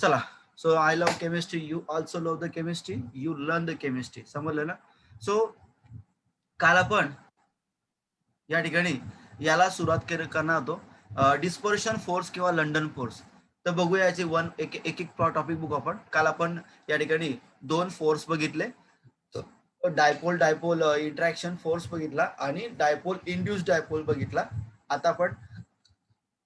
चला. So I love chemistry, you also love the chemistry, you learn the chemistry. समजलं ना? So काल आपण या ठिकाणी याला सुरुवात करणार होतो, डिस्पर्शन फोर्स किंवा लंडन फोर्स. तर बघूया याचे एक एक टॉपिक बघू आपण. काल आपण या ठिकाणी दोन फोर्स बघितले, डायपोल डायपोल इंटरॅक्शन फोर्स बघितला आणि डायपोल इंड्यूस डायपोल बघितला. आता आपण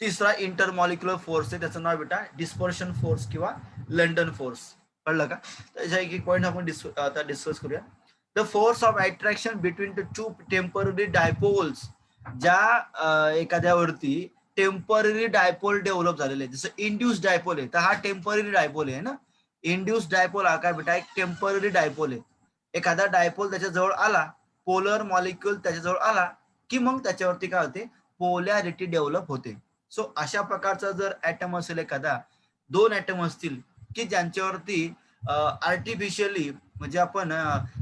तिसरा इंटरमॉलिक्युलर फोर्स आहे, त्याचं नाव बेटा डिस्पर्शन फोर्स किंवा लंडन फोर्स. कळलं का? त्याच्या एक पॉईंट आपण आता डिस्कस करूया. The force of attraction between the to temporary dipoles. ज्या एखाद्यावरती टेम्पररी डायपोल डेव्हलप झालेले आहे, जसं इंड्यूस डायपोल आहे, तर हा टेम्पररी डायपोल आहे ना. इंड्यूस डायपोल हा काय बेटा एक टेम्पररी डायपोल आहे. एखादा डायपोल त्याच्या जवळ आला, पोलर मॉलिक्युल त्याच्या जवळ आला की मग त्याच्यावरती काय होते, पोलॅरिटी डेव्हलप होते. सो अशा प्रकारचा जर ऍटम असेल एखादा, दोन ऍटम असतील की ज्यांच्यावरती आर्टिफिशियली म्हणजे आपण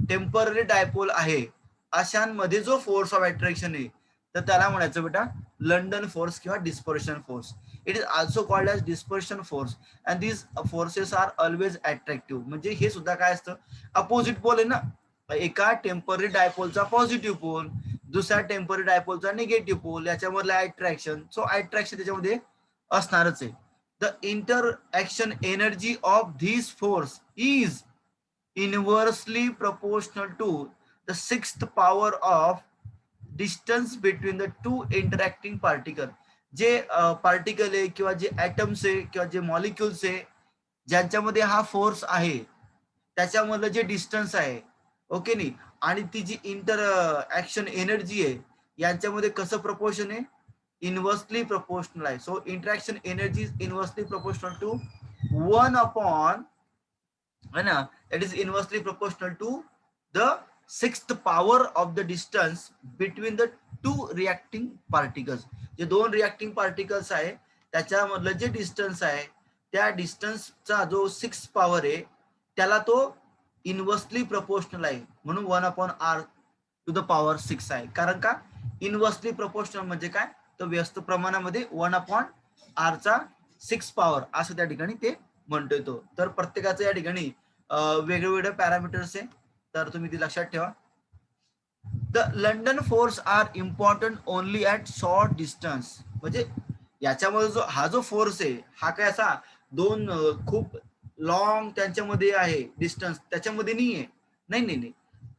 टेम्पररी डायपोल आहे, अशांमध्ये जो फोर्स ऑफ अट्रॅक्शन आहे, तर त्याला म्हणायचं बेटा लंडन फोर्स किंवा dispersion force. It is also called as dispersion force and these forces are always attractive. म्हणजे हे सुद्धा काय असतं, अपोजिट पोल आहे ना. एका टेम्पररी डायपोलचा पॉझिटिव्ह पोल, दुसऱ्या टेम्पररी डायपोलचा निगेटिव्ह पोल, याच्यामधलं अट्रॅक्शन. सो अट्रॅक्शन त्याच्यामध्ये असणारच आहे. The interaction energy of this force is inversely proportional to the sixth power of distance between the two interacting particle. जे पार्टिकल आहे किंवा जे ऍटम्स आहे किंवा जे मॉलिक्युल्स आहे ज्यांच्यामध्ये हा फोर्स आहे, त्याच्यामधलं जे डिस्टन्स आहे, ओके नी, आणि ती जी इंटरॅक्शन एनर्जी आहे, यांच्यामध्ये कसं प्रपोर्शन आहे, इनव्हर्सली प्रपोर्शनल आहे. So interaction energy is inversely proportional to 1 upon, है ना, it is inversely proportional to the sixth power of the distance between the two reacting particles. जे दोन रिएक्टिंग पार्टिकल्स आहे त्याच्यामधलं जे डिस्टन्स आहे, त्या डिस्टन्सचा जो 6 पॉवर आहे त्याला तो इनव्हर्सली प्रपोर्शनल आहे, म्हणून 1 upon r to the power 6 आहे. कारण का इनव्हर्सली प्रपोर्शनल म्हणजे काय, तर व्यस्त प्रमाणामध्ये 1 अपॉन आर चा 6 पॉवर असं त्या ठिकाणी ते म्हणतोय तो. तर प्रत्येकाचं या ठिकाणी वेगवेगळे पॅरामीटर्स आहे, तर तुम्ही ती लक्षात ठेवा. The London force are important only at short distance. म्हणजे याच्यामध्ये जो हा जो फोर्स आहे हा काय असा दोन खूप लॉंग त्यांच्यामध्ये आहे डिस्टन्स, त्याच्यामध्ये नाही आहे. नाही नाही नाही,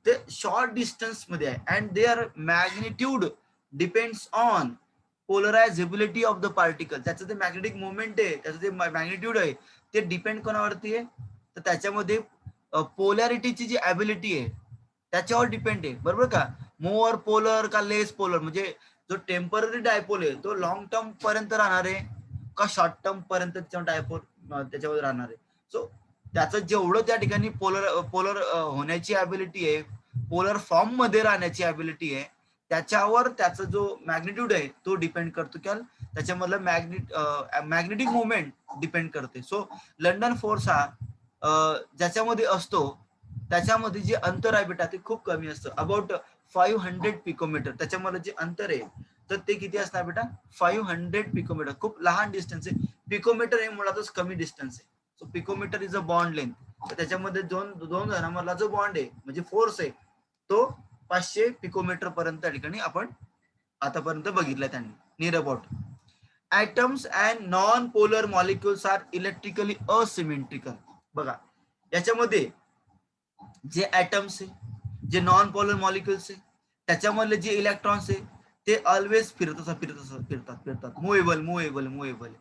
ते शॉर्ट डिस्टन्स मध्ये आहे. And their magnitude depends on polarizability of the particle. त्याचं ते मॅग्नेटिक मुवमेंट आहे, त्याचं ते मॅग्निट्यूड आहे, ते डिपेंड कोणावरती आहे, तर त्याच्यामध्ये पोलॅरिटीची जी ॲबिलिटी आहे त्याच्यावर डिपेंड आहे. बरोबर का? मोर पोलर का लेस पोलर. म्हणजे जो टेम्पररी डायपोल आहे तो लॉंग टर्म पर्यंत राहणार आहे का शॉर्ट टर्म पर्यंत डायपोल त्याच्यावर राहणार आहे. सो त्याचं जेवढं त्या ठिकाणी पोलर पोलर होण्याची ॲबिलिटी आहे, पोलर फॉर्म मध्ये राहण्याची ॲबिलिटी आहे, त्याच्यावर त्याचा जो मॅग्निट्यूड आहे तो डिपेंड करतो किंवा त्याच्यामधलं मॅग्नेटिक मुवमेंट डिपेंड करते. सो लंडन फोर्स हा ज्याच्यामध्ये असतो त्याच्यामध्ये जे अंतर आहे बेटा ते खूप कमी असतं, अबाउट 500 पिकोमीटर. त्याच्यामध्ये जे अंतर आहे तर ते किती असणार बेटा, 500 पिकोमीटर. खूप लहान डिस्टन्स आहे. पिकोमीटर हे मुळातच कमी डिस्टन्स आहे. So picometre is a bond length. तर त्याच्यामध्ये दोन जणांमधला जो बॉन्ड आहे म्हणजे फोर्स आहे तो 500 पिकोमीटर पर्यंत त्या ठिकाणी आपण आतापर्यंत बघितलं त्यांनी. Near about atoms and non polar molecules are electrically asymmetrical. बघा याच्यामध्ये जे ऍटम्स आहे, जे नॉन पोलर मॉलिक्युल्स आहे, त्याच्यामधले जे इलेक्ट्रॉन्स आहे ते ऑलवेज फिरतात. मुवेबल.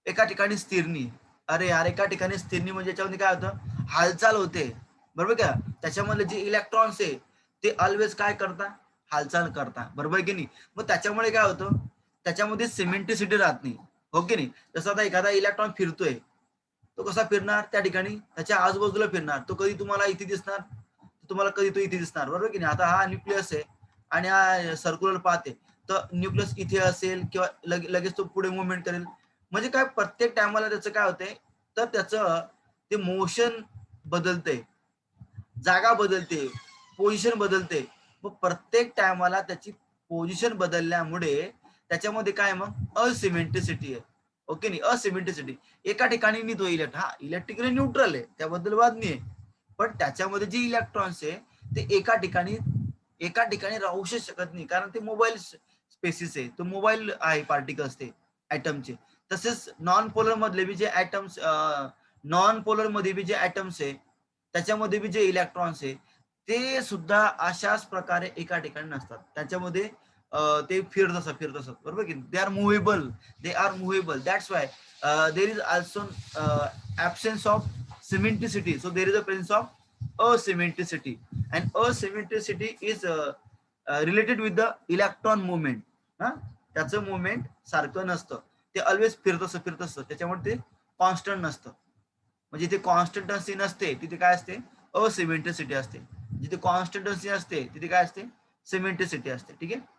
एका ठिकाणी स्थिर नाही. अरे यार, एका ठिकाणी स्थिर नाही म्हणजे याच्यामध्ये काय होतं, हालचाल होते. बरोबर का? त्याच्यामधले जे इलेक्ट्रॉन्स आहे ते ऑलवेज काय करतात, हालचाल करतात. बरोबर की नाही? मग त्याच्यामुळे काय होतं, त्याच्यामध्ये सिमेंटिसिटी राहत नाही. हो की नाही? जसं आता एखादा इलेक्ट्रॉन फिरतोय, तो कसा फिरणार, त्या ठिकाणी त्याच्या आजूबाजूला फिरणार. तो कधी तुम्हाला इथे दिसणार, तुम्हाला कधी तो इथे दिसणार. बरोबर की नाही? आता हा न्यूक्लियस आहे आणि हा सर्क्युलर पाथ आहे, तर न्यूक्लियस इथे असेल किंवा लगेच तो पुढे मुवमेंट करेल. म्हणजे काय, प्रत्येक टायमाला त्याचं काय होतंय, तर त्याचं ते मोशन बदलते, जागा बदलते, पोझिशन बदलते. मग प्रत्येक टायमाला त्याची पोझिशन बदलल्यामुळे त्याच्यामध्ये काय मग असिमेट्रिसिटी आहे. ओके नाही, असिमेट्रिसिटी एका ठिकाणी नाही तो इलेक्ट्रिकली न्यूट्रल आहे, त्याबद्दल वाद नाही आहे, पण त्याच्यामध्ये जे इलेक्ट्रॉन्स आहे ते एका ठिकाणी राहू शकत नाही, कारण ते मोबाईल स्पेसिस आहे, तो मोबाईल आहे पार्टिकल्स ते ऍटमचे. तसेच नॉन पोलर मधले B J atoms, non polar मध्ये बी जे ऍटम्स आहे त्याच्यामध्ये बी जे इलेक्ट्रॉन्स आहे ते सुद्धा अशाच प्रकारे एका ठिकाणी नसतात, त्याच्यामध्ये ते फिरत असतात बरोबर की they are movable, that's why there is also absence of symmetricity, so there is a presence of asymmetricity, and asymmetricity is related with the electron movement. त्याचं मुवमेंट सारखं नसतं, ते ऑलवेज फिरत असतं, त्याच्यामुळे ते कॉन्स्टंट नसतं. म्हणजे जिथे कॉन्स्टंटन्सी नसते तिथे काय असते, असिमेट्रिसिटी असते. जिथे कॉन्स्टंटन्सी असते तिथे काय असते, सिमेट्रिसिटी असते. ठीक आहे.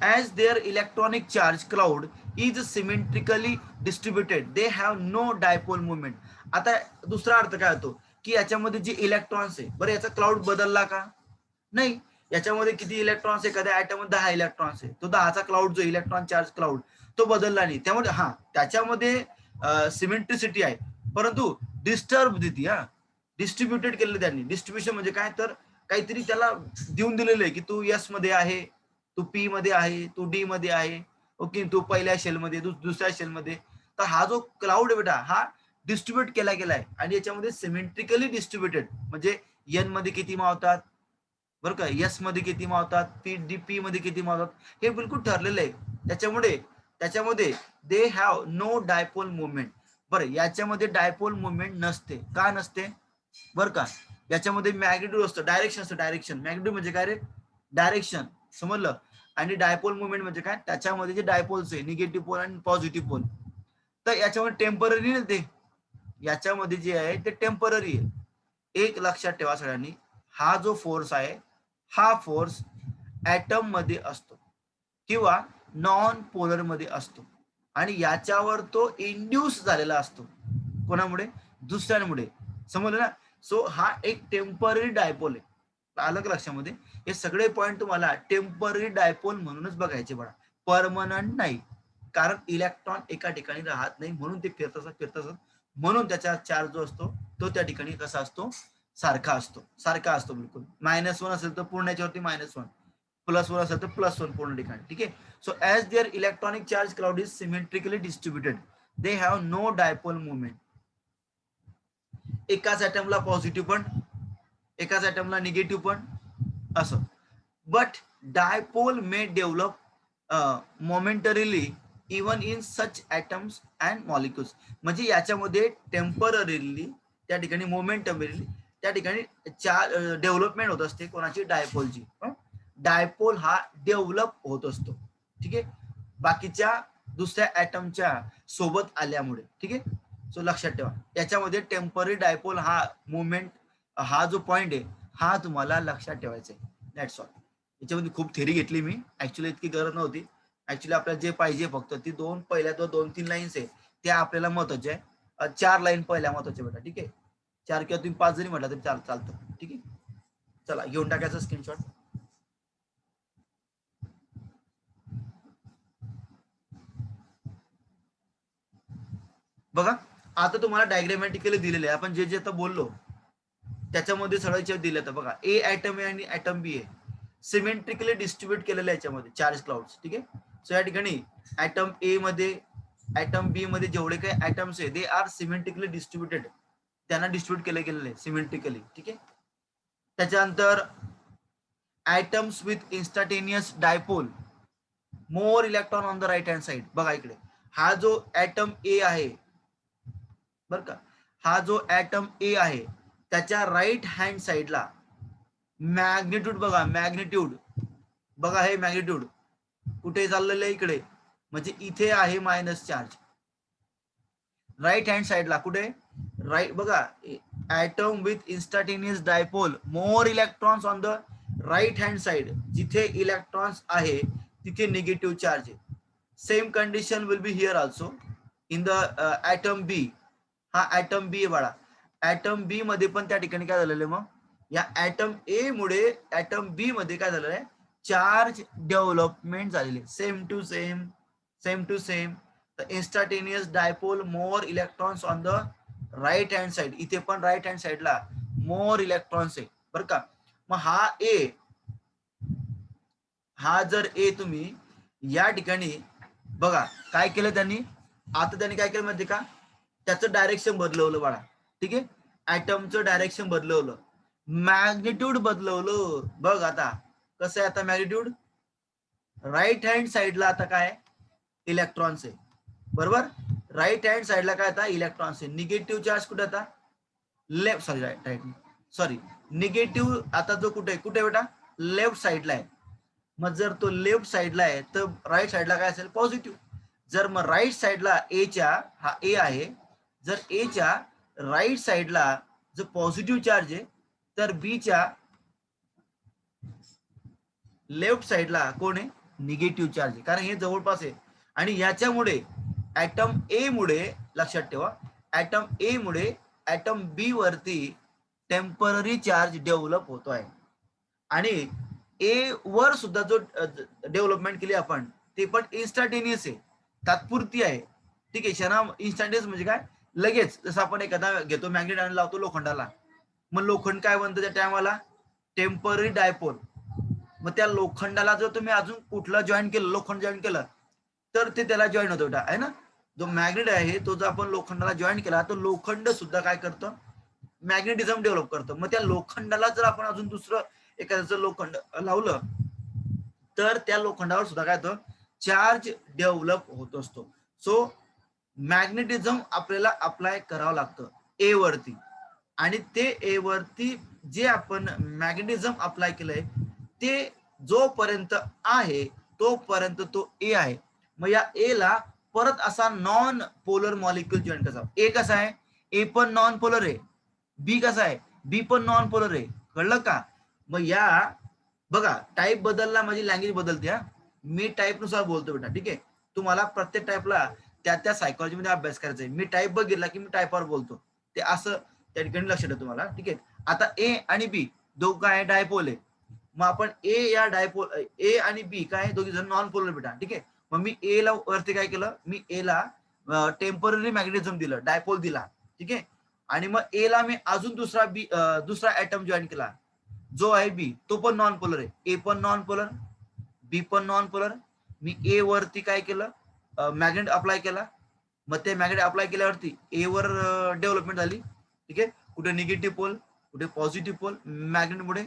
As their electronic charge cloud is symmetrically distributed, they have no dipole moment. आता दुसरा अर्थ काय होतो की याच्यामध्ये जे इलेक्ट्रॉन्स आहे, बरं याचा क्लाउड बदलला का, नाही. याच्यामध्ये किती इलेक्ट्रॉन्स आहे, एखाद्या ऍटममध्ये 10 इलेक्ट्रॉन्स आहे, तो 10चा क्लाउड जो इलेक्ट्रॉन चार्ज क्लाउड तो बदलला नाही, त्यामुळे त्याच्यामध्ये सिमेट्रिसिटी आहे, परंतु डिस्टर्ब देते. डिस्ट्रीब्युटेड केलेलं त्यांनी. डिस्ट्रीब्युशन म्हणजे काय, तर काहीतरी त्याला देऊन दिलेलं आहे की तू एस मध्ये आहे, तू पी मध्ये आहे, तू डी मध्ये आहे, ओके, तू पहिल्या शेलमध्ये, दुसऱ्या शेलमध्ये. तर हा जो क्लाउड आहे बेटा हा डिस्ट्रीब्युट केला गेलाय आणि याच्यामध्ये सिमेट्रिकली डिस्ट्रीब्युटेड, म्हणजे एन मध्ये किती मावतात बरं का, एस मध्ये किती मावतात, पी मध्ये किती मावतात, हे बिलकुल ठरलेलं आहे. त्याच्यामध्ये they have no dipole movement. बरं याच्यामध्ये डायपोल मुवमेंट नसते, का नसते बरं का, याच्यामध्ये मॅग्नेट्यूड असतं, डायरेक्शन असतं, डायरेक्शन. मॅग्नेट्यूड म्हणजे काय रे, डायरेक्शन, समजलं. आणि डायपोल मुवमेंट म्हणजे काय, त्याच्यामध्ये जे डायपोल्स आहे निगेटिव्ह पोल आणि पॉझिटिव्ह पोल, तर याच्यामध्ये टेम्पररी नाही, ते याच्यामध्ये जे आहे ते टेम्पररी आहे. एक लक्षात ठेवा सगळ्यांनी, हा जो फोर्स आहे हा फोर्स ऍटम मध्ये असतो किंवा नॉन पोलर मध्ये असतो आणि याच्यावर तो इंड्यूस झालेला असतो. कोणामुळे, दुसऱ्यांमुळे, समजलं ना. सो हा एक टेम्पररी डायपोल आहे. आलं का लक्षामध्ये, हे सगळे पॉइंट तुम्हाला टेम्पररी डायपोल म्हणूनच बघायचे बघा, परमनंट नाही, कारण इलेक्ट्रॉन एका ठिकाणी राहत नाही, म्हणून ते फिरत असत, म्हणून त्याचा चार्ज जो असतो तो त्या ठिकाणी कसा असतो, सारखा असतो बिलकुल. -1 असेल तर पूर्ण याच्यावरती -1, +1 असेल तर +1 पूर्ण ठिकाणी. ठीक आहे. So as their electronic charge cloud is symmetrically distributed, they have no dipole movement. एकाच ऍटमला पॉझिटिव्ह पण, एकाच ऍटमला निगेटिव्ह पण, असं. But dipole may develop momentarily even in such atoms and molecules. म्हणजे याच्यामध्ये टेम्पररीली त्या ठिकाणी मोमेंटरीली त्या ठिकाणी डेव्हलपमेंट होत असते, कोणाची, डायपोलची. डायपोल हा डेव्हलप होत असतो. ठीक आहे, बाकीच्या दुसऱ्या ऍटमच्या सोबत आल्यामुळे. ठीक आहे. सो लक्षात ठेवा, याच्यामध्ये टेम्पररी डायपोल हा मुवमेंट, हा जो पॉइंट आहे हा तुम्हाला लक्षात ठेवायचा आहे. That's all. याच्यामध्ये खूप थेरी घेतली मी, ऍक्च्युली इतकी गरज नव्हती. ऍक्च्युली आपल्याला जे पाहिजे फक्त ती पहिल्या 2-3 लाईन्स आहे त्या आपल्याला महत्वाच्या आहे. 4 लाईन पहिल्या महत्वाच्या बेटा. ठीक आहे, 4 किंवा तुम्ही 5 जरी म्हटलं तरी चालतं. ठीक आहे, चला घेऊन टाकायचा स्क्रीनशॉट. बघा आता तुम्हाला डायग्रामॅटिकली दिलेले आहे, आपण जे जे आता बोललो त्याच्यामध्ये सगळं दिलं तर बघा, ए ऍटम आहे आणि ऍटम बी आहे, सिमेट्रिकली डिस्ट्रीब्युट केलेलं आहे याच्यामध्ये चार्ज क्लाउड्स. ठीक आहे. सो या ठिकाणी ऍटम ए मध्ये, ऍटम बी मध्ये जेवढे काही ऍटम्स आहे दे आर सिमेट्रिकली डिस्ट्रीब्युटेड, त्यांना डिस्ट्रीब्युट केले गेलेले आहे सिमेट्रिकली. ठीक आहे. त्याच्यानंतर atoms with instantaneous dipole, more electron on the right hand side. बघा इकडे हा जो ऍटम ए आहे बर का, हा जो ऍटम ए आहे त्याच्या राईट हँड साइडला मॅग्निट्यूड बघा, मॅग्निट्यूड बघा, हे मॅग्निट्यूड कुठे चाललेलं आहे, इकडे, म्हणजे इथे आहे मायनस चार्ज. राईट हँड साइडला कुठे, राईट बघा, atom with instantaneous dipole, more electrons on the right hand side, जिथे इलेक्ट्रॉन्स आहे तिथे निगेटिव्ह चार्ज आहे. Same condition will be here also in the atom B. हा ऍटम बी आहे बाळा, ऍटम बी मध्ये पण त्या ठिकाणी काय झालेलं आहे, मग या ऍटम ए मुळे ऍटम बी मध्ये काय झालेलं आहे, चार्ज डेव्हलपमेंट झालेली, same to same. The instantaneous dipole more electrons on the right hand side. इथे पण राईट हँड साइडला मोर इलेक्ट्रॉन्स आहे बरं का. मग हा जर ए तुम्ही या ठिकाणी बघा काय केलं त्यांनी, आता त्यांनी काय केलं माहिती का, त्याचं डायरेक्शन बदलवलं बाळा. ठीक आहे, ऍटमचं डायरेक्शन बदलवलं, मॅग्निट्यूड बदलवलं. बघ आता कसं आहे, आता मॅग्निट्यूड राईट हँड साइडला आता काय इलेक्ट्रॉन्स आहे बरोबर. राईट हँड साइडला काय आता इलेक्ट्रॉन्स आहे. निगेटिव्ह चार्ज कुठे आता लेफ्ट, सॉरी निगेटिव्ह आता जो कुठे बेटा लेफ्ट साइडला आहे. मग जर तो लेफ्ट साइडला आहे तर राईट साइडला काय असेल पॉझिटिव्ह. जर मग राईट साइडला एच्या, हा ए आहे, जर एच्या राईट साइडला जो पॉझिटिव्ह चार्ज आहे तर बीच्या लेफ्ट साइडला कोण आहे निगेटिव्ह चार्ज आहे, कारण हे जवळपास आहे. आणि याच्यामुळे ऍटम ए मुळे, लक्षात ठेवा, ऍटम ए मुळे ऍटम बी वरती टेम्पररी चार्ज डेव्हलप होतो आहे. आणि ए वर सुद्धा जो डेव्हलपमेंट केली आपण ते पण इन्स्टंटेनियस आहे, तात्पुरती आहे. ठीक आहे, क्षणा इन्स्टंटेनियस म्हणजे काय, लगेच. जसं आपण एखादा घेतो मॅग्नेट आणि लावतो लोखंडाला, मग लोखंड काय बनतं त्या टायमाला टेम्पररी डायपोल. मग त्या लोखंडाला जर तुम्ही अजून कुठला जॉईन केलं, लोखंड जॉईन केलं तर ते त्याला जॉईन होतो बेटा, आहे ना. जो मॅग्नेट आहे तो जर आपण लोखंडाला जॉईन केला तर लोखंड सुद्धा काय करतं मॅग्नेटिझम डेव्हलप करतं. मग त्या लोखंडाला जर आपण अजून दुसरं एखाद्याचं लोखंड लावलं तर त्या लोखंडावर सुद्धा काय होतं चार्ज डेव्हलप होत असतो. सो मॅग्नेटिझम आपल्याला अप्लाय करावं लागतं ए वरती, आणि ते ए वरती जे आपण मॅग्नेटिझम अप्लाय केलंय ते जोपर्यंत आहे तोपर्यंत तो ए आहे. मग या ए ला परत असा नॉन पोलर मॉलिक्यूल जॉईन कसा, ए कसा आहे, ए पण नॉन पोलर आहे, बी कसा आहे, बी पण नॉन पोलर आहे, कळलं का. मग या बघा टाईप बदलला म्हणजे लँग्वेज बदलते. हा, मी टाईप नुसार बोलतो बेटा. ठीक आहे, तुम्हाला प्रत्येक टाईपला त्या सायकोलॉजी मध्ये अभ्यास करायचा आहे. मी टाईप बघितला की मी टाईपवर बोलतो, ते असं त्या ठिकाणी लक्षात ठेवा तुम्हाला. ठीक आहे, आता ए आणि बी दोघं आहे डायपोल आहे. मग आपण ए या डायपोल, ए आणि बी काय दोघी जण नॉन पोलर बेटा. ठीक आहे, मग मी ए ला वरती काय केलं, मी ए ला टेम्पररी मॅग्नेटिझम दिलं, डायपोल दिला. ठीक आहे, आणि मग ए ला मी अजून दुसरा ऍटम जॉईन केला जो आहे बी, तो पण नॉन पोलर आहे. ए पण नॉन पोलर, बी पण नॉन पोलर. मी ए वरती काय केलं मॅग्नेट अप्लाय केला. मग ते मॅग्नेट अप्लाय केल्यावरती ए वर डेव्हलपमेंट झाली. ठीक आहे, कुठे निगेटिव्ह पोल कुठे पॉझिटिव्ह पोल मॅग्नेट मुळे.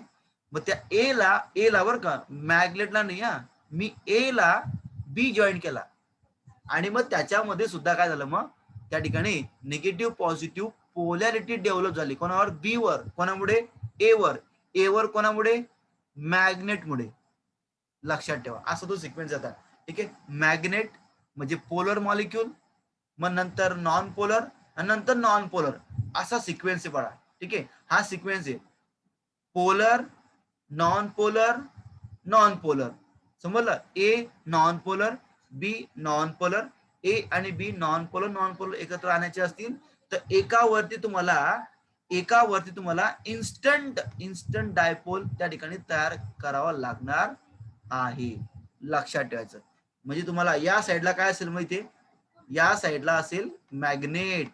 मग त्या ए ला बरं का, मॅग्नेटला नाही, हा मी ए ला बी जॉईन केला आणि मग त्याच्यामध्ये सुद्धा काय झालं, मग त्या ठिकाणी निगेटिव्ह पॉझिटिव्ह पोलॅरिटी डेव्हलप झाली. कोणावर, बी वर. कोणामुळे, ए वर. ए वर कोणामुळे, मॅग्नेटमुळे. लक्षात ठेवा असा तो सिक्वेन्स येतात. ठीक आहे, मॅग्नेट म्हणजे पोलर मॉलिक्यूल, मग नंतर नॉन पोलर आणि नंतर नॉन पोलर, असा सिक्वेन्स आहे बघा. ठीक आहे, हा सिक्वेन्स आहे polar non polar non polar. समजलं, A non polar, B non polar, A आणि बी नॉन पोलर एकत्र आणायचे असतील तर एकावरती तुम्हाला इन्स्टंट डायपोल त्या ठिकाणी तयार करावा लागणार आहे. लक्षात ठेवायचं. म्हणजे तुम्हाला या साईडला काय असेल माहितीये, या साईडला असेल मॅग्नेट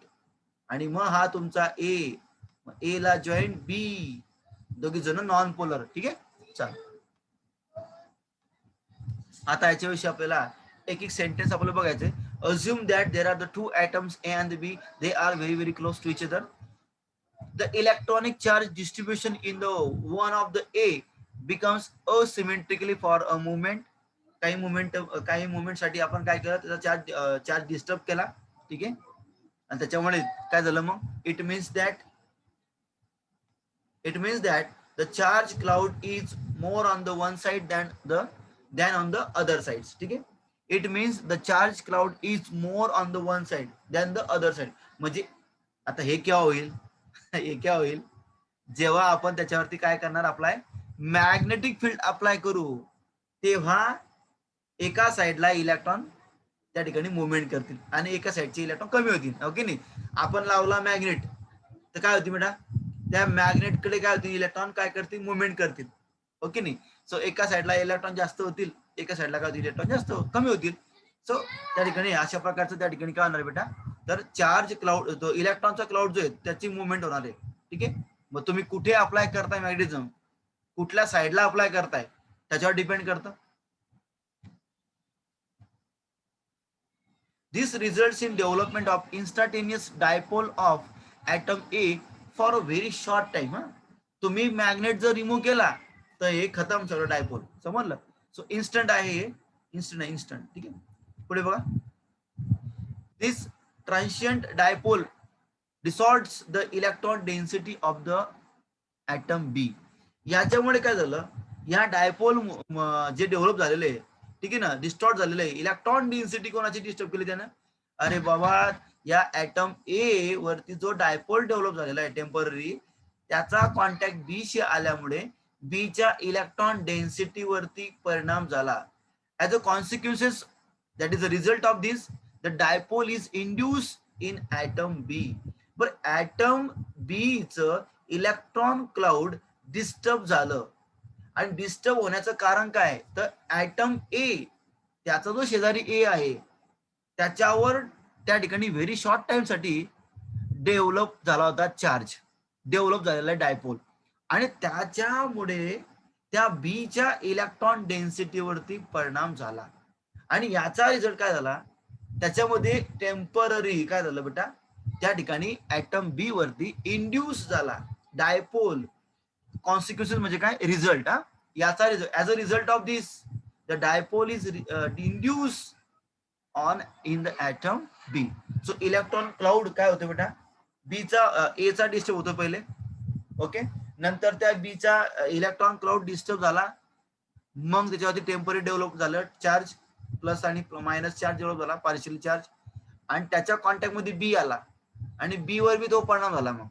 आणि मग हा तुमचा ए ला जॉईन बी, दोघी जण नॉन पोलर. ठीक आहे, चल आता याच्याविषयी आपल्याला एक सेंटेन्स आपल्याला बघायचंय. Assume that there are the two atoms A and B, they are very close to each other. The electronic charge distribution in the one of the A becomes asymmetrically for a moment. काही movement साठी आपण काय केलं, त्याचा charge disturb केला. ठीक आहे, आणि त्याच्यामुळे काय झालं, मग it means that the charge cloud is more on the one side than on the other sides. ठीक आहे, it means the charge cloud is more on the one side than the other side. म्हणजे आता हे क्या होईल जेव्हा आपण त्याच्यावरती काय करणार, अप्लाय मॅग्नेटिक फील्ड अप्लाय करू, तेव्हा एका साइडला इलेक्ट्रॉन त्या ठिकाणी मुवमेंट करतील आणि एका साइडचे इलेक्ट्रॉन कमी होतील. ओके नाही, आपण लावला मॅग्नेट तर काय होती बेटा, त्या मॅग्नेटकडे काय होतील इलेक्ट्रॉन काय करतील, मुवमेंट करतील. ओके नाही, सो एका साईडला इलेक्ट्रॉन जास्त होतील, एका साईडला काय होतील, इलेक्ट्रॉन जास्त कमी होतील. सो त्या ठिकाणी अशा प्रकारचं त्या ठिकाणी काय होणार बेटा, तर चार्ज क्लाउड, तो इलेक्ट्रॉनचा क्लाउड जो आहे त्याची मुवमेंट होणार आहे. ठीक आहे. मग तुम्ही कुठे अप्लाय करताय मॅग्नेटिझम, कुठल्या साईडला अप्लाय करताय त्याच्यावर डिपेंड करतं. This results in development of instantaneous dipole of atom A for a very short time. तुम्ही मॅग्नेट जर रिमूव्ह केला तर हे खतम सगळं डायपोल, समजलं. सो इन्स्टंट आहे हे, इन्स्टंट आहे, इन्स्टंट. ठीक आहे. पुढे बघा, this transient dipole distorts the electron density of the atom B. याच्यामुळे काय झालं, या डायपोल जे डेव्हलप झालेले आहे, ठीक आहे ना, डिस्टॉर्ट झालेलं आहे, इलेक्ट्रॉन डेन्सिटी कोणाची डिस्टर्ब केली त्यानं, अरे बाबा या ॲटम ए वरती जो डायपोल डेव्हलप झालेला आहे टेम्पररी, त्याचा कॉन्टॅक्ट बी शी आल्यामुळे बीच्या इलेक्ट्रॉन डेन्सिटी वरती परिणाम झाला. As a consequences, that is a result of this, the dipole is induce in atom B. बरं, ॲटम बी च इलेक्ट्रॉन क्लाउड डिस्टर्ब झालं, आणि डिस्टर्ब होण्याचं कारण काय, तर ॲटम ए, त्याचा जो शेजारी ए आहे त्याच्यावर त्या ठिकाणी व्हेरी शॉर्ट टाइम साठी डेव्हलप झाला होता चार्ज, डेव्हलप झालेला डायपोल, आणि त्याच्यामुळे त्या बीच्या इलेक्ट्रॉन डेन्सिटीवरती परिणाम झाला. आणि याचा रिझल्ट काय झाला, त्याच्यामध्ये टेम्पररी काय झालं बेटा, त्या ठिकाणी ॲटम बी वरती इंड्यूस झाला डायपोल. कॉन्सिक्वेन्सेस म्हणजे काय, रिझल्ट. याचा result, as a result of this the dipole is induce on in the atom B. So electron cloud काय होतं बेटा, बीचा एचा डिस्टर्ब होतो पहिले, ओके, नंतर त्या बीचा इलेक्ट्रॉन क्लाउड डिस्टर्ब झाला, मग त्याच्यावरती टेम्पररी डेव्हलप झालं चार्ज, प्लस आणि मायनस चार्ज डेव्हलप झाला, पार्शियल चार्ज, आणि त्याच्या कॉन्टॅक्ट मध्ये बी आला, आणि बी वर बी तो परिणाम झाला मग,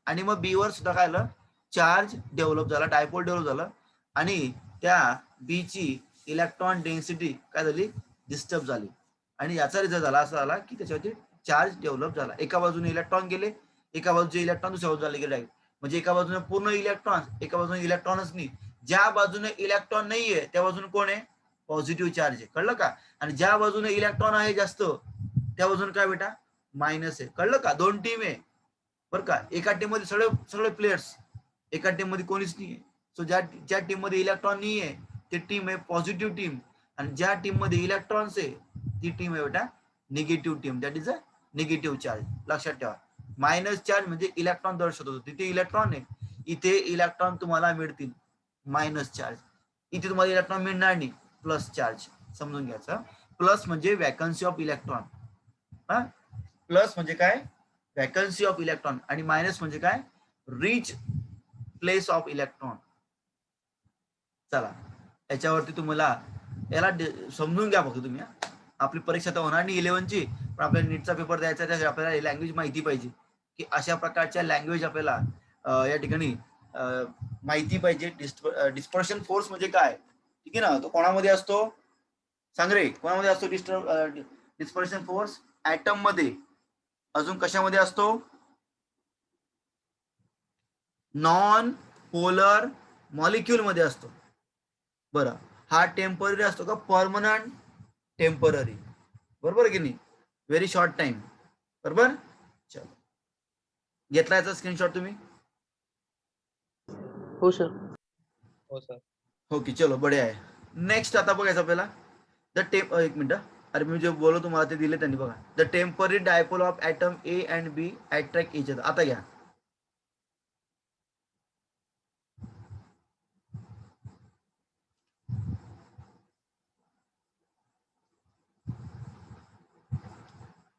आणि मग बी वर सुद्धा काय आलं, चार्ज डेव्हलप झाला, डायपोल डेव्हलप झालं, आणि त्या बीची इलेक्ट्रॉन डेन्सिटी काय झाली, डिस्टर्ब झाली, आणि याचा रिझल्ट झाला असा झाला की त्याच्यावरती चार्ज डेव्हलप झाला. एका बाजूने इलेक्ट्रॉन गेले, एका बाजूचे इलेक्ट्रॉन दुसऱ्या बाजूला गेले, म्हणजे एका बाजूने पूर्ण इलेक्ट्रॉन, एका बाजूने इलेक्ट्रॉनच नाही. ज्या बाजूने इलेक्ट्रॉन नाहीये त्या बाजूने कोण आहे, पॉझिटिव्ह चार्ज आहे, कळलं का. आणि ज्या बाजूने इलेक्ट्रॉन आहे जास्त त्या बाजूने काय बेटा, मायनस आहे, कळलं का. दोन टीम आहे बरं का, एका टीम मध्ये सगळे सगळे प्लेयर्स, एका टीम मध्ये कोणीच नाही. सो ज्या टीम मध्ये इलेक्ट्रॉन नाही आहे ती टीम आहे पॉझिटिव्ह टीम, आणि ज्या टीम मध्ये इलेक्ट्रॉन्स आहे ती टीम आहे बेटा negative team, that is a negative charge. लक्षात ठेवा, मायनस चार्ज म्हणजे इलेक्ट्रॉन दर्शवत होतो, तिथे इलेक्ट्रॉन आहे, इथे इलेक्ट्रॉन तुम्हाला मिळतील मायनस चार्ज, इथे तुम्हाला इलेक्ट्रॉन मिळणार नाही प्लस चार्ज. समजून घ्यायचं, प्लस म्हणजे वॅकन्सी ऑफ इलेक्ट्रॉन, हा, प्लस म्हणजे काय, वॅकन्सी ऑफ इलेक्ट्रॉन, आणि मायनस म्हणजे काय, रिच प्लेस ऑफ इलेक्ट्रॉन. चला, याच्यावरती तुम्हाला याला समजून घ्या फक्त तुम्ही. आपली परीक्षा तर होणार नाही 11ची, पण आपल्याला नीटचा पेपर द्यायचा, त्यासाठी आपल्याला लँग्वेज माहिती पाहिजे, की अशा प्रकारच्या लँग्वेज आपल्याला या ठिकाणी माहिती पाहिजे. डिस्पर्शन फोर्स म्हणजे काय, ठीक आहे ना, तो कोणामध्ये असतो, सांग रे, कोणामध्ये असतो डिस्पर्शन फोर्स, ऍटम मध्ये, अजून कशामध्ये असतो, नॉन पोलर मॉलिक्यूल मध्ये असतो. बरं, हा टेम्पररी असतो का परमनंट, टेम्पररी, बरोबर की नाही, व्हेरी शॉर्ट टाइम, बरोबर. चलो, घेतला याचा स्क्रीनशॉट तुम्ही, हो सर. हो सर. ओके, चलो बढिया आहे. नेक्स्ट आता बघायचं आपल्याला एक मिनिट, अरे मी जे बोललो तुम्हाला ते दिले त्यांनी, बघा, the temporary dipole of atom A and B attract each other. आता घ्या,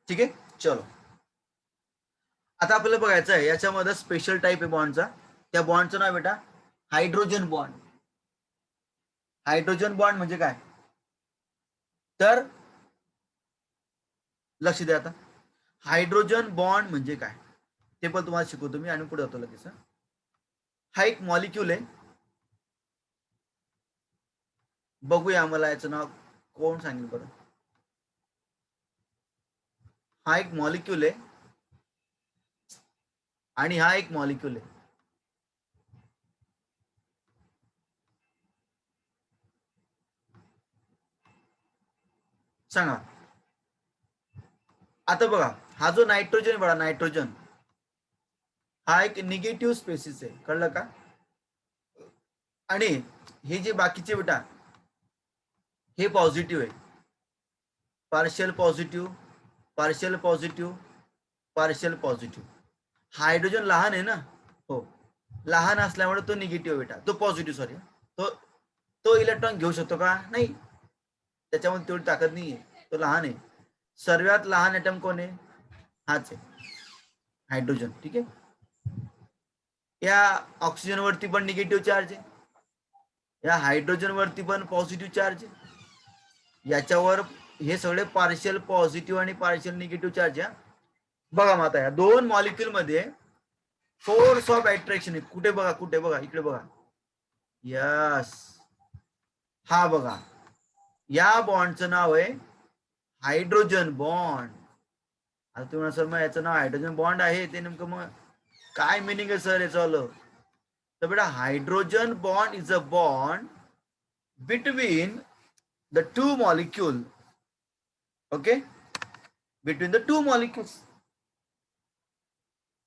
ठीक आहे. चलो, आता आपल्याला बघायचं आहे याच्यामध्ये स्पेशल टाईप आहे बॉन्डचा, त्या बॉन्डचं नाव बेटा हायड्रोजन बॉन्ड. हायड्रोजन बॉन्ड म्हणजे काय, तर लक्ष द्या आता, हायड्रोजन बॉन्ड म्हणजे काय ते पण तुम्हाला शिकवतो मी, आणि पुढे जातो लगेच. हा एक मॉलिक्यूल आहे, बघूया आम्हाला याचं नाव कोण सांगेल बरं. हा एक मॉलिक्यूल आहे, आणि हा एक मॉलिक्यूल आहे. सांगा. आता बघा, हा जो नायट्रोजन बघा, नायट्रोजन हा एक निगेटिव्ह स्पेसिस आहे, कळलं का? आणि हे जे बाकीचे बेटा हे पॉझिटिव्ह आहे. Partial positive, partial positive, partial positive. Hydrogen लहान आहे ना, हो, लहान असल्यामुळे तो निगेटिव्ह बेटा, तो पॉझिटिव्ह सॉरी, तो तो इलेक्ट्रॉन घेऊ शकतो का? नाही, त्याच्यामध्ये तेवढी ताकद नाही आहे, तो लहान आहे. सर्वात लहान ॲटम कोण आहे? हाच आहे, हायड्रोजन. ठीक आहे. या ऑक्सिजन वरती पण निगेटिव्ह चार्ज आहे, या हायड्रोजन वरती पण पॉझिटिव्ह चार्ज आहे, याच्यावर हे सगळे पार्शियल पॉझिटिव्ह आणि पार्शियल निगेटिव्ह चार्ज आहे. बघा माता, या दोन मॉलिक्यूल मध्ये फोर्स ऑफ अट्रॅक्शन आहे. कुठे बघा, कुठे बघा, इकडे बघा. यस, हा बघा, या बॉन्डचं नाव आहे हायड्रोजन बॉन्ड. आता तुम्ही सर मग याचं नाव हायड्रोजन बॉन्ड आहे, ते नेमकं मग काय मिनिंग आहे सर याचं आलं? तर बेटा, hydrogen bond is a bond between the two molecule. Okay, between the two molecules.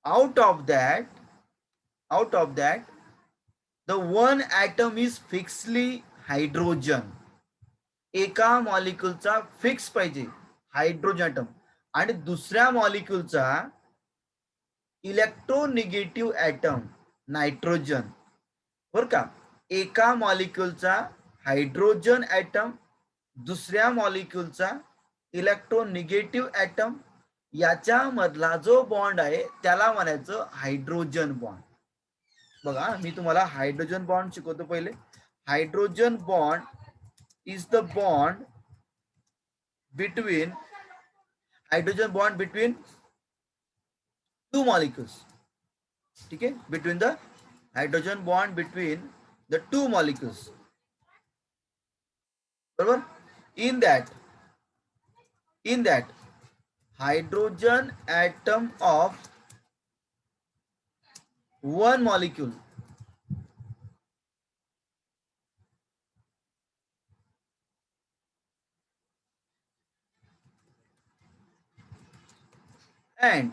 Out of that, the one atom is fixedly hydrogen. एका मॉलिक्यूलचा फिक्स पाहिजे हायड्रोजन ॲटम, आणि दुसऱ्या मॉलिक्यूलचा इलेक्ट्रोनिगेटिव्ह ॲटम नायट्रोजन. बर का? एका मॉलिक्यूलचा हायड्रोजन ॲटम, दुसऱ्या मॉलिक्यूलचा इलेक्ट्रोनिगेटिव्ह ॲटम, याच्या मधला जो बॉन्ड आहे त्याला म्हणायचं हायड्रोजन बॉन्ड. बघा, मी तुम्हाला हायड्रोजन बॉन्ड शिकवतो पहिले. Hydrogen bond is the bond between, hydrogen bond between two molecules. ठीक आहे, between the hydrogen bond between the two molecules. बरोबर? In that hydrogen atom of one molecule and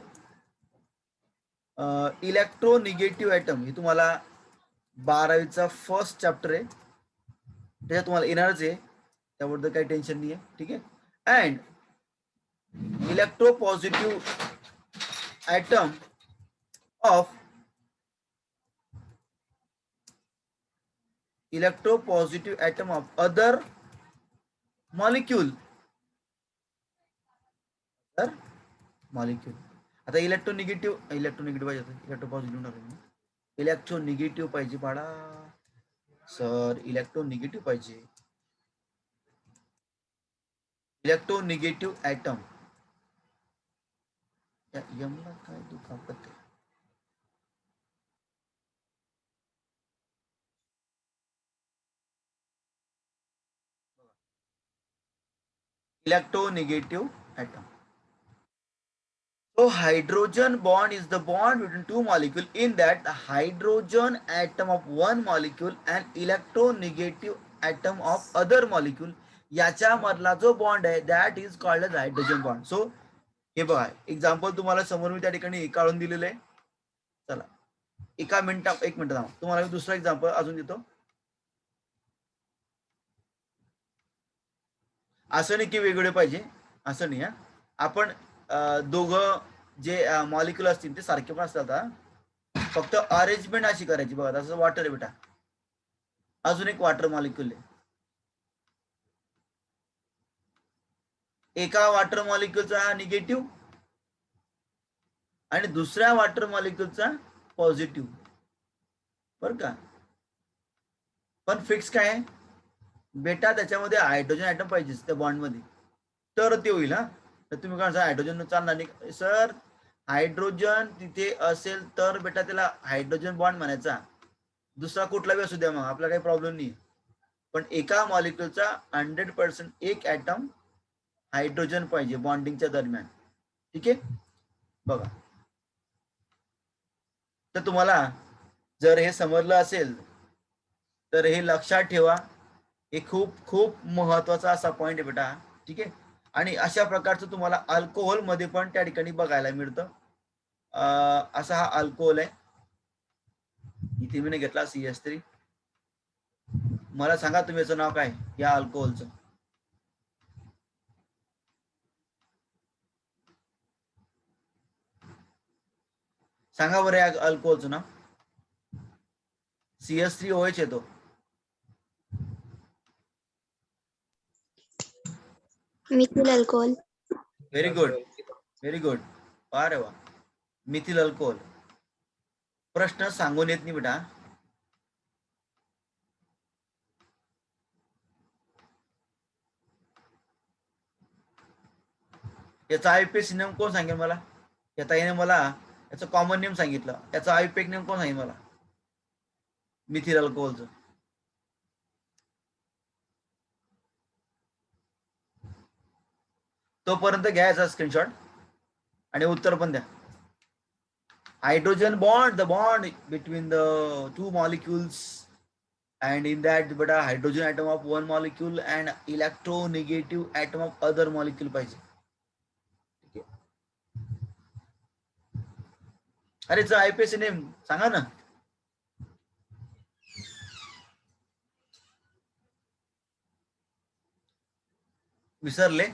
electronegative atom, हे तुम्हाला 12वीचा first chapter आहे, त्याच्यात तुम्हाला येणारच आहे, त्याबद्दल काही टेन्शन नाही आहे. ठीक आहे. And electropositive atom of other molecule. आता इलेक्ट्रोनिगेटिव्ह पाहिजे, इलेक्ट्रोपॉझिटिव्ह नको, इलेक्ट्रोनिगेटिव्ह पाहिजे बाळा सर, इलेक्ट्रोनिगेटिव्ह पाहिजे. इलेक्ट्रोनिगेटिव्ह ॲटम, यमला काय दुखापत आहे? Electronegative atom. So hydrogen bond is the bond between two molecules, in that the hydrogen atom of one molecule and electronegative atom of other molecule, याच्या मधला जो बॉन्ड आहे that is called as hydrogen bond. So हे बघा, example तुम्हाला समोर मी त्या ठिकाणी काढून दिलेलं आहे. चला, एक मिनिट तुम्हाला मी दुसरा एक्झाम्पल अजून देतो. असं नाही की वेगवेगळे पाहिजे, असं नाही. आपण दोघं जे मॉलिक्युल असतील ते सारखे पण असतात, फक्त अरेंजमेंट अशी करायची. बघा, तसं वॉटर आहे बेटा, अजून एक वॉटर मॉलिक्युल आहे, एका वॉटर मॉलिक्युलचा निगेटिव्ह आणि दुसऱ्या वॉटर मॉलिक्युलचा पॉझिटिव्ह. बर का? पण फिक्स काय आहे बेटा, त्याच्यामध्ये हायड्रोजन ॲटम पाहिजे त्या बॉन्ड मध्ये, तर ते होईल. तर तुम्ही काय हायड्रोजन चालणार नाही सर, हायड्रोजन तिथे असेल तर बेटा त्याला हायड्रोजन बॉन्ड म्हणायचा, दुसरा कुठला बी असू द्या, मग आपला काही प्रॉब्लेम नाही. पण एका मॉलिक्युलचा 100% एक ॲटम हायड्रोजन पाहिजे बॉन्डिंगच्या दरम्यान. ठीक आहे. बघा, तर तुम्हाला जर हे समजलं असेल तर हे लक्षात ठेवा, हे खूप खूप महत्वाचा असा पॉइंट आहे बेटा. ठीक आहे. आणि अशा प्रकारचं तुम्हाला अल्कोहोल मध्ये पण त्या ठिकाणी बघायला मिळतं. असा हा अल्कोहोल आहे. इथे मी घेतला CS3. मला सांगा तुम्ही याचं नाव काय या अल्कोहोलचं. सांगा बरं या अल्कोहोलचं नाव. CS3OH येतो. Methyl alcohol. Very good, very good. अरे वा, मिथिल अल्कोहोल. प्रश्न सांगून येत नाही बेटा. याचा आयपीएस नेम कोण सांगेल मला. या ताईने मला याचं कॉमन नेम सांगितलं. याचा आयपीएक नेम कोण सांगेल मला मिथिल अल्कोहोलचं. तोपर्यंत घ्यायचा स्क्रीनशॉट आणि उत्तर पण द्या. Hydrogen bond, the bond between the two molecules, and in that beta hydrogen atom of one molecule and electronegative atom of other molecule पाहिजे. ठीक आहे. अरे आयपीएस नेम सांगा ना. विसरले.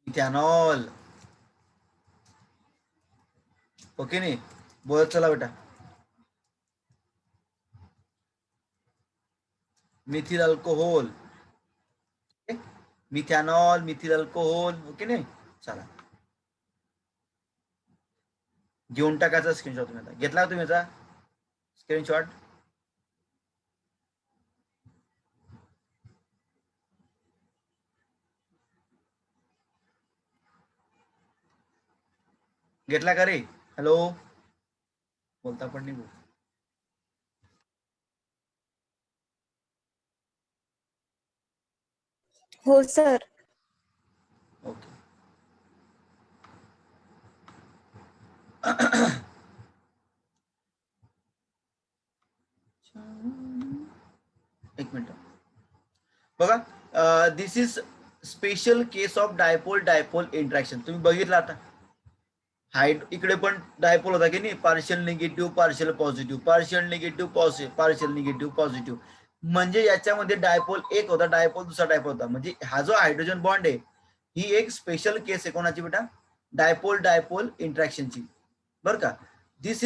इथेनॉल. ओके नाही बोलत चला बेटा. Methyl alcohol, methanol, methyl alcohol. Okay नाही. चला घेऊन टाकायचा स्क्रीनशॉट. तुम्ही आता घेतला तुम्ही याचा स्क्रीनशॉट. घेतला का रे. हॅलो बोलता पण नाही. हो सर. ओके. एक मिनिट बघा. This is special case of dipole dipole interaction. तुम्ही बघितलं आता इकडे पण डायपोल होता की नाही. Partial negative, partial positive, partial negative positive, partial negative positive. म्हणजे याच्यामध्ये डायपोल एक होता, डायपोल दुसरा डायपोल होता. म्हणजे हा जो हायड्रोजन बॉन्ड आहे ही एक स्पेशल केस आहे कोणाची बेटा. डायपोल डायपोल इंट्रॅक्शनची. बरं का. This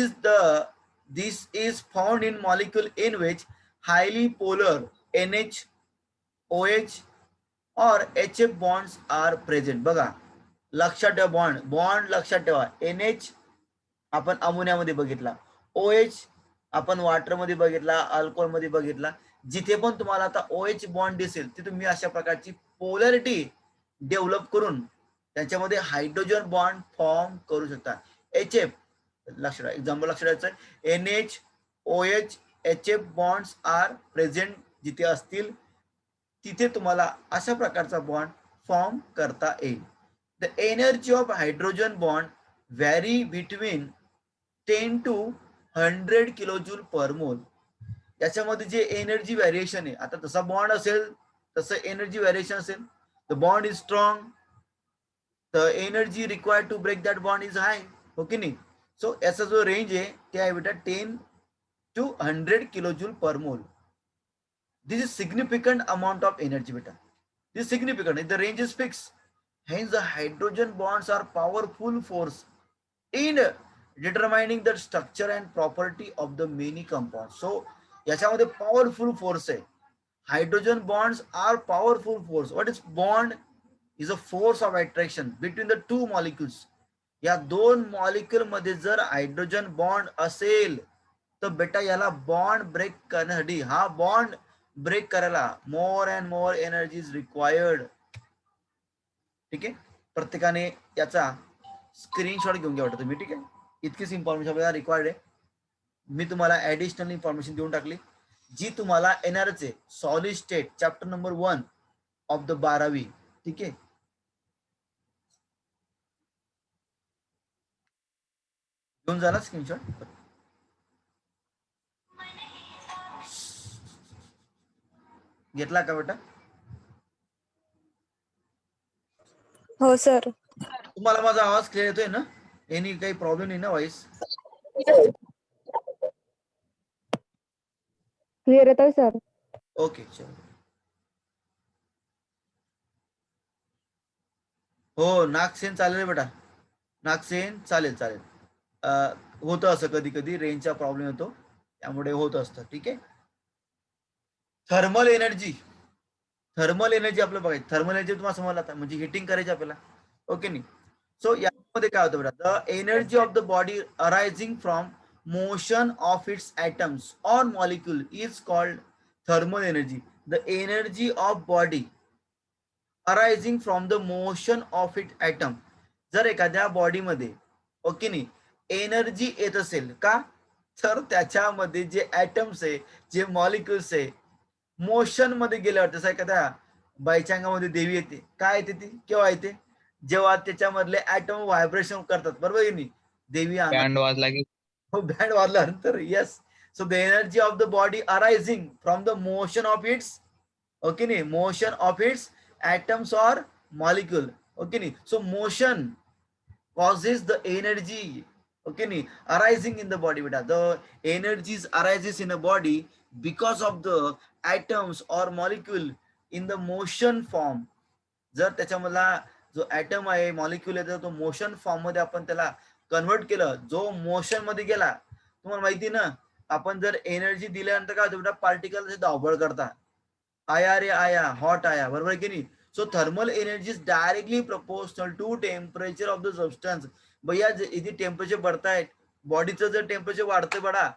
is found in molecule in which highly polar NH OH और HF बॉन्ड्स आर प्रेझेंट. बघा लक्षात ठेवा. बॉन्ड बॉन्ड लक्षात ठेवा. NH आपण अमोनियामध्ये बघितला, OH आपण वॉटरमध्ये बघितला, अल्कोहोलमध्ये बघितला. जिथे पण तुम्हाला आता OH बॉन्ड दिसेल तिथे तुम्ही अशा प्रकारची पोलॅरिटी डेव्हलप करून त्याच्यामध्ये हायड्रोजन बॉन्ड फॉर्म करू शकता. HF लक्षात एक्झाम्पल लक्षात द्यायचं. NH OH HF bonds are present जिथे असतील तिथे तुम्हाला अशा प्रकारचा बॉन्ड फॉर्म करता येईल. The energy of hydrogen bond vary between 10 to 100 kilojoule per mole. याच्यामध्ये जे एनर्जी व्हॅरिएशन आहे, आता तसा बॉन्ड असेल तसं एनर्जी व्हॅरिएशन असेल. The bond is strong, the energy required to break that bond is high. Okay नाही. सो याचा जो रेंज आहे ते आहे बेटा 10 to 100 kilojule per mole. This is significant amount of energy beta. This is significant. The range is fixed. Hence the hydrogen bonds are powerful force in determining the structure and property of the many compounds. So याच्यामध्ये powerful force आहे. Hydrogen bonds are powerful force. What is bond? Is a force of attraction between the two molecules. या दोन molecule मध्ये जर hydrogen bond असेल तर बेटा याला बॉन्ड ब्रेक करण्यासाठी, हा बॉन्ड ब्रेक करायला more and more energy is required. ठीक आहे. प्रत्येकाने याचा स्क्रीनशॉट घेऊन घ्या वाटतं तुम्ही. ठीक आहे. इतकीच इन्फॉर्मेशन आपल्याला रिक्वायर्ड आहे. मी तुम्हाला ऍडिशनल इन्फॉर्मेशन देऊन टाकली जी तुम्हाला येणारच आहे. Solid state chapter number 1 of the 12वी. ठीक आहे. घेऊन झाला स्क्रीनशॉट. घेतला का बेटा? हो सर. तुम्हाला माझा आवाज क्लिअर येतोय ना? एनी काही प्रॉब्लेम नाही ना व्हॉइस? क्लिअर येतोय सर. ओके चलो. हो नागसेन चालेल बेटा, नागसेन चालेल चालेल. होतं असं कधी कधी रेंजचा प्रॉब्लेम येतो, त्यामुळे होत असतं. ठीक आहे. थर्मल एनर्जी, थर्मल एनर्जी आपलं बघायचं. थर्मल एनर्जी तुम्हाला समजलं आता, म्हणजे हिटिंग करायची आपल्याला. ओके नाही? सो यामध्ये काय होतं बेटा, the energy of the body arising from motion of its atoms or molecule is called thermal energy. The energy of body arising from the motion of it atom. जर एखाद्या बॉडीमध्ये ओके नाही energy येत असेल का, तर त्याच्यामध्ये जे ॲटम्स आहे, जे मॉलिक्युल्स आहे, मोशन मध्ये गेल्यावर, जसं एखाद्या बाईच्या अंगामध्ये देवी येते, काय येते ती, केव्हा येते, जेव्हा त्याच्यामधले ॲटम व्हायब्रेशन करतात, बरोबर आहे नाही? देवी बँड वाजला की हो बँड वाजल्यानंतर. Yes. So the energy of the body arising from the motion of its okay नाही motion of its atoms or molecule. Okay ni? So motion causes the energy okay ni arising in the body beta. The energies arises in a body because of the atoms or molecule in the motion form. जर त्याच्यामधला जो item आहे, molecule आहे, तो motion form मध्ये आपण त्याला convert केलं, जो मोशन मध्ये गेला. तुम्हाला माहिती ना, आपण जर एनर्जी दिल्यानंतर काय होतं बेटा, पार्टिकल धावपळ करतात, आया रे आया, हॉट आया, बरोबर की नाही? So thermal energy is directly proportional to temperature of the substance. भैया इथे टेम्परेचर बढ़तायत, बॉडीचं जर टेम्परेचर वाढतं बडा,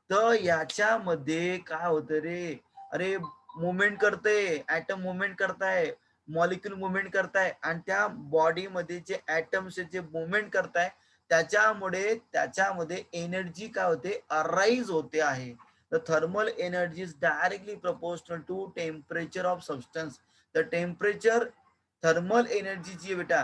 तर याच्यामध्ये काय होतं रे, अरे मुवमेंट करते, ऍटम मुवमेंट करताय, मॉलिक्युल मुवमेंट करताय, आणि त्या बॉडीमध्ये जे ऍटम्स जे मुवमेंट करताय त्याच्यामध्ये एनर्जी काय होते, अराईज होते आहे. The thermal energy is directly proportional to temperature of substance. The temperature, thermal energy जी बेटा,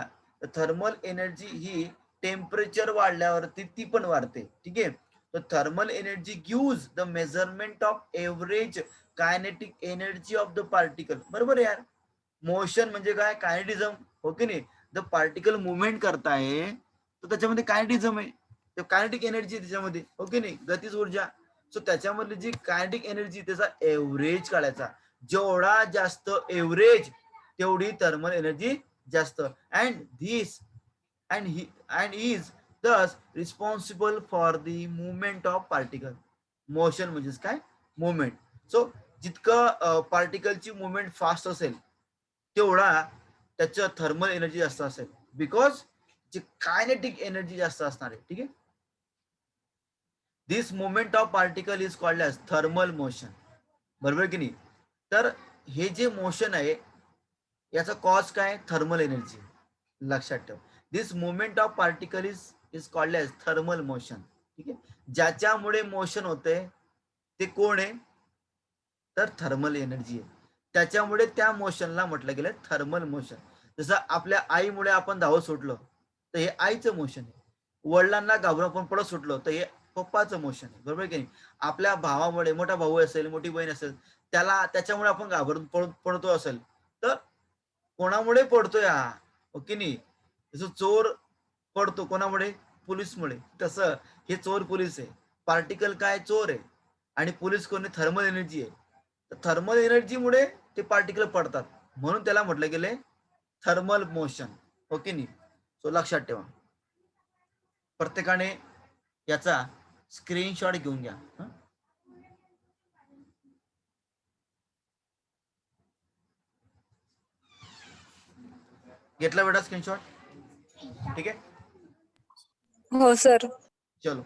थर्मल एनर्जी ही टेम्परेचर वाढल्यावरती ती पण वाढते. ठीक आहे. तर thermal energy gives the measurement of average kinetic energy of the particle. बरोबर यार? मोशन म्हणजे काय, कायनेटिझम. हो की नाही? द पार्टिकल मुवमेंट करताय तर त्याच्यामध्ये कायनेटिझम आहे, तर कायनेटिक एनर्जी त्याच्यामध्ये. ओके नाही? गतीज ऊर्जा. सो त्याच्यामधली जी कायनेटिक एनर्जी त्याचा एव्हरेज काढायचा, जेवढा जास्त एव्हरेज तेवढी थर्मल एनर्जी जास्त. And this and is thus responsible for the movement of particle. Motion म्हणजेच काय, मुवमेंट. सो जितकं पार्टिकलची मुवमेंट फास्ट असेल तेवढा त्याचं थर्मल एनर्जी जास्त असेल, बिकॉज जी कायनेटिक एनर्जी जास्त असणार आहे. ठीक आहे. This movement of particle is called as thermal motion. बरोबर की नाही? तर हे जे मोशन आहे याचा कॉज काय, थर्मल एनर्जी. लक्षात ठेव. This movement of particle is called as thermal motion. ठीक आहे. ज्याच्यामुळे मोशन होते ते कोण आहे, तर थर्मल एनर्जी आहे. त्याच्यामुळे त्या मोशनला म्हटलं गेलं थर्मल मोशन. जसं आपल्या आईमुळे आपण धावत सुटलो तर हे आईचं मोशन आहे. वडिलांना घाबरून आपण पळत सुटलो तर हे पप्पाचं मोशन आहे. बरोबर की नाही? आपल्या भावामुळे, मोठा भाऊ असेल, मोठी बहीण असेल, त्याच्यामुळे आपण घाबरून पडतो असेल तर कोणामुळे पडतोय हा, ओके नाही? जसं चोर पडतो कोणामुळे, पोलीसमुळे, तसं हे चोर पोलीस आहे, पार्टिकल काय चोर आहे, आणि पोलीस कोणी, थर्मल एनर्जी आहे. तर थर्मल एनर्जीमुळे ते पार्टिकल पडतात, म्हणून त्याला म्हटलं गेले थर्मल मोशन. ओके नाही? सो लक्षात ठेवा. प्रत्येकाने याचा स्क्रीनशॉट घेऊन घ्या. घेतला बेटा स्क्रीनशॉट? ठीक आहे. हो सर. चलो.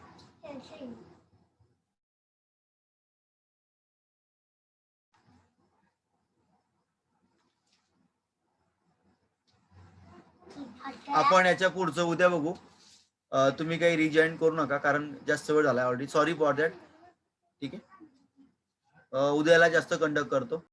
आपण याच्या पुढचं उद्या बघू. तुम्ही काही रिजॉईन करू नका, कारण जास्त वेळ झाला ऑलरेडी. Sorry for that. ठीक आहे. उद्याला जास्त कंडक्ट करतो.